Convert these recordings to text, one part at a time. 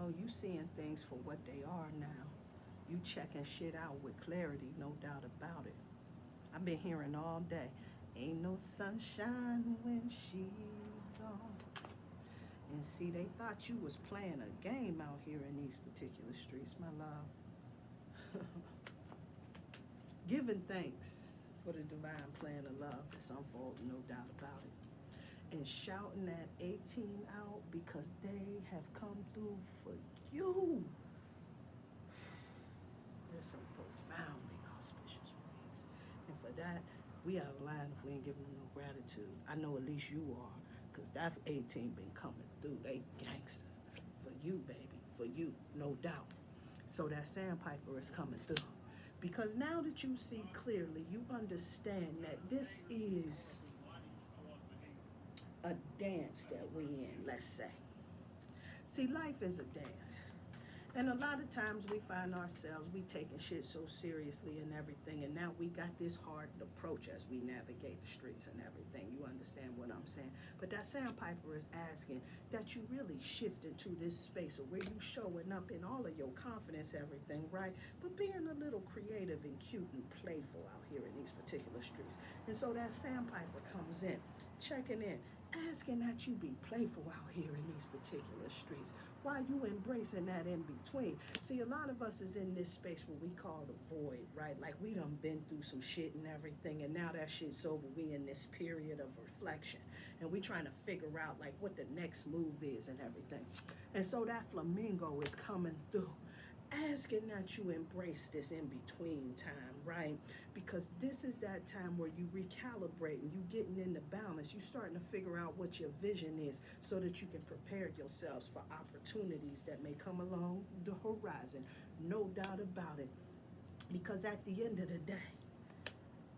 Oh, you seeing things for what they are now. You checking shit out with clarity, no doubt about it. I've been hearing all day. Ain't no sunshine when she's gone. And see, they thought you was playing a game out here in these particular streets, my love. Giving thanks for the divine plan of love that's unfolding, no doubt about it. And shouting that 18 out because they have come through for you. There's some profoundly auspicious ways. And for that, we out of line if we ain't giving them no gratitude. I know at least you are, because that 18 been coming through. They gangster. For you, baby. For you, no doubt. So that sandpiper is coming through. Because now that you see clearly, you understand that this is a dance that we in, let's say. See, life is a dance. And a lot of times we find ourselves, we taking shit so seriously and everything, and now we got this hard approach as we navigate the streets and everything. You understand what I'm saying? But that sandpiper is asking that you really shift into this space of where you showing up in all of your confidence, everything, right? But being a little creative and cute and playful out here in these particular streets. And so that sandpiper comes in, checking in, asking that you be playful out here in these particular streets while you embracing that in between. See, a lot of us is in this space what we call the void, right? Like we done been through some shit and everything, and now that shit's over. We in this period of reflection, and we trying to figure out like what the next move is and everything. And so that flamingo is coming through, asking that you embrace this in between time, right? Because this is that time where you recalibrate and you getting into balance. You starting to figure out what your vision is so that you can prepare yourselves for opportunities that may come along the horizon. No doubt about it. Because at the end of the day,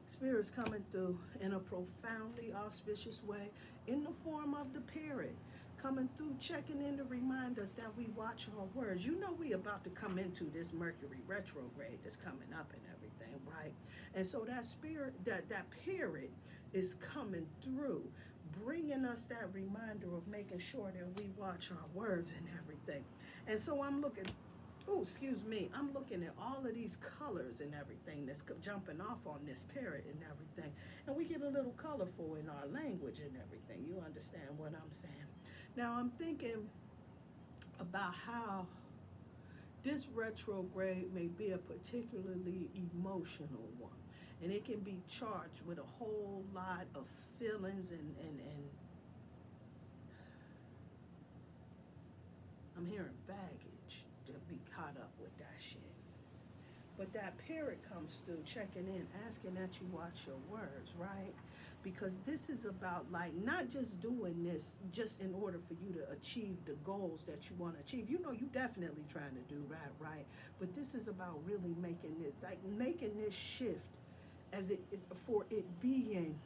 Spirit's coming through in a profoundly auspicious way in the form of the parrot. Coming through, checking in to remind us that we watch our words. You know we about to come into this Mercury retrograde that's coming up and everything, right? And so that spirit, that parrot is coming through, bringing us that reminder of making sure that we watch our words and everything. And so I'm looking, oh, excuse me, I'm looking at all of these colors and everything that's jumping off on this parrot and everything. And we get a little colorful in our language and everything. You understand what I'm saying? Now, I'm thinking about how this retrograde may be a particularly emotional one. And it can be charged with a whole lot of feelings and I'm hearing baggage to be caught up with that shit. But that parrot comes through checking in, asking that you watch your words, right? Because this is about like not just doing this just in order for you to achieve the goals that you want to achieve. You know, you definitely trying to do that, right? But this is about really making it, like making this shift as for it being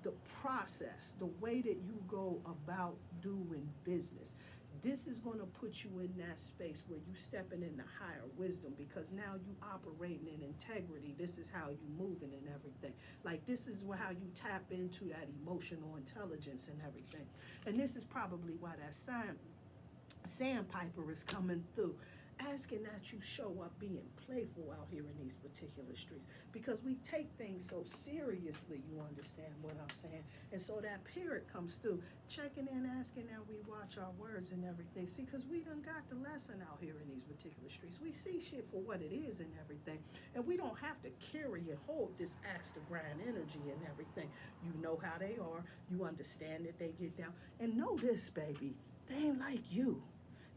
the process, the way that you go about doing business. This is going to put you in that space where you stepping into higher wisdom because now you operating in integrity. This is how you moving and everything. Like this is how you tap into that emotional intelligence and everything. And this is probably why that sandpiper is coming through, asking that you show up being playful out here in these particular streets because we take things so seriously. You understand what I'm saying? And so that parrot comes through, checking in, asking that we watch our words and everything. See, because we done got the lesson out here in these particular streets. We see shit for what it is and everything, and we don't have to carry and hold this axe to grind energy and everything. You know how they are. You understand that they get down. And know this, baby, they ain't like you.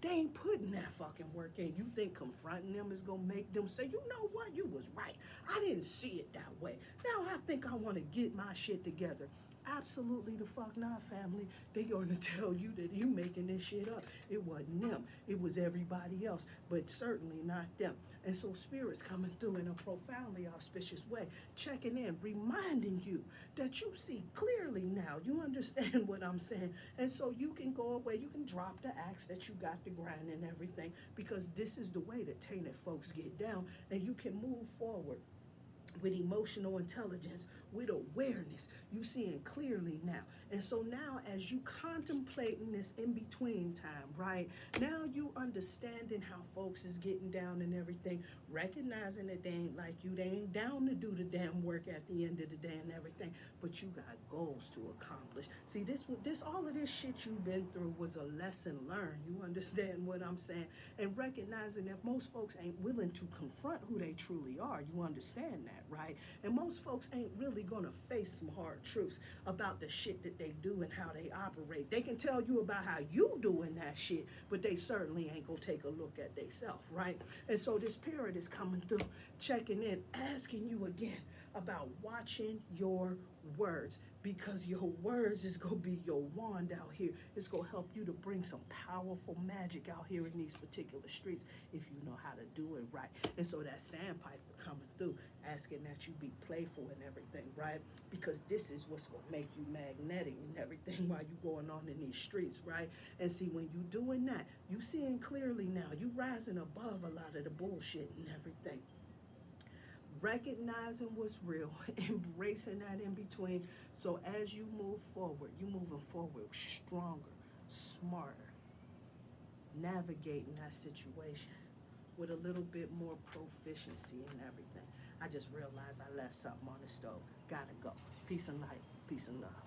They ain't putting that fucking work in. You think confronting them is gonna make them say, you know what, you was right. I didn't see it that way. Now I think I wanna get my shit together. Absolutely the fuck not, family. They gonna tell you that you making this shit up. It wasn't them. It was everybody else, but certainly not them. And so Spirit's coming through in a profoundly auspicious way, checking in, reminding you that you see clearly now. You understand what I'm saying? And so you can go away, you can drop the axe that you got to grind and everything, because this is the way that tainted folks get down, and you can move forward with emotional intelligence, with awareness. You seeing clearly now. And so now as you contemplating this in between time, right? Now you understanding how folks is getting down and everything, recognizing that they ain't like you, they ain't down to do the damn work at the end of the day and everything, but you got goals to accomplish. See, this all of this shit you've been through was a lesson learned. You understand what I'm saying? And recognizing if most folks ain't willing to confront who they truly are, you understand that, right? And most folks ain't really gonna face some hard truths about the shit that they do and how they operate. They can tell you about how you doing that shit, but they certainly ain't gonna take a look at theyself, right? And so this period is coming through, checking in, asking you again about watching your words, because your words is gonna be your wand out here. It's gonna help you to bring some powerful magic out here in these particular streets if you know how to do it right. And so that sandpiper coming through, asking that you be playful and everything, right? Because this is what's gonna make you magnetic and everything while you going on in these streets, right? And see, when you doing that, you seeing clearly now, you rising above a lot of the bullshit and everything, recognizing what's real, embracing that in between. So as you move forward, you moving forward stronger, smarter, navigating that situation with a little bit more proficiency and everything. I just realized I left something on the stove. Gotta go. Peace and light. Peace and love.